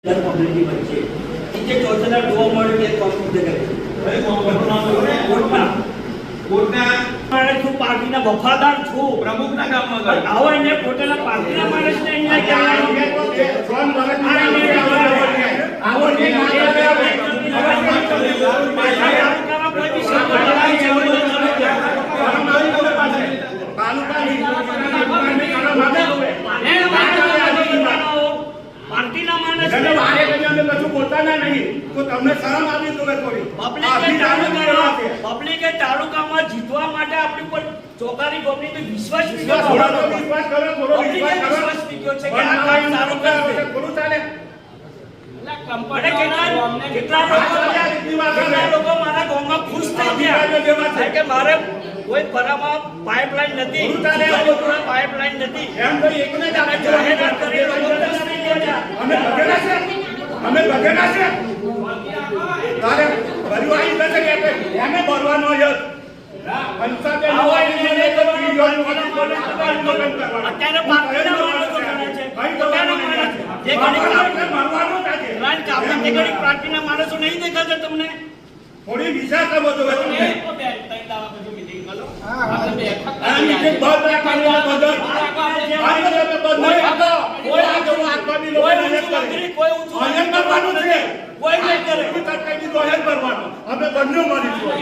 Community વચ્ચે જે ચોથા જોવા મળ્યું કે કોર્ટના માણસ છું, પાર્ટીના વફાદાર છું, પ્રમુખના ગામમાં ગયો. આવો એને પોતાના પાર્ટીના માણસને અહીંયા પાર્ટીના માણસ પોતાના નહીં તો તમને શરમ આવી તો થોડી પબ્લિકે તાલુકામાં જીતવા માટે આપણી પર ચોકારી ગોમની વિશ્વાસ વિશ્વાસ કરો છે કે આ કામ સારું કરશે. થોડું ચાલે અને કેટલા લોકો મારા ગામમાં ખુશ થઈ ગયા કે મારે કોઈ પરામાં પાઇપલાઇન નથી, પાઇપલાઇન નથી એમ કરી એકને જ આપણે જાહેરાત કરી લોકો ખુશ થઈ ગયા. અમે બગેલા છે તારે ભરવાઈ નથી કે એને ભરવાનો છે પંચાયત અત્યારે પાર્ટીના માણસો કરે છે. જે ઘણી પાર્ટીના માણસો નહીં દેખાતા તમને? થોડી વિચાર કરવો તો તમને અમે બંને માનીશું.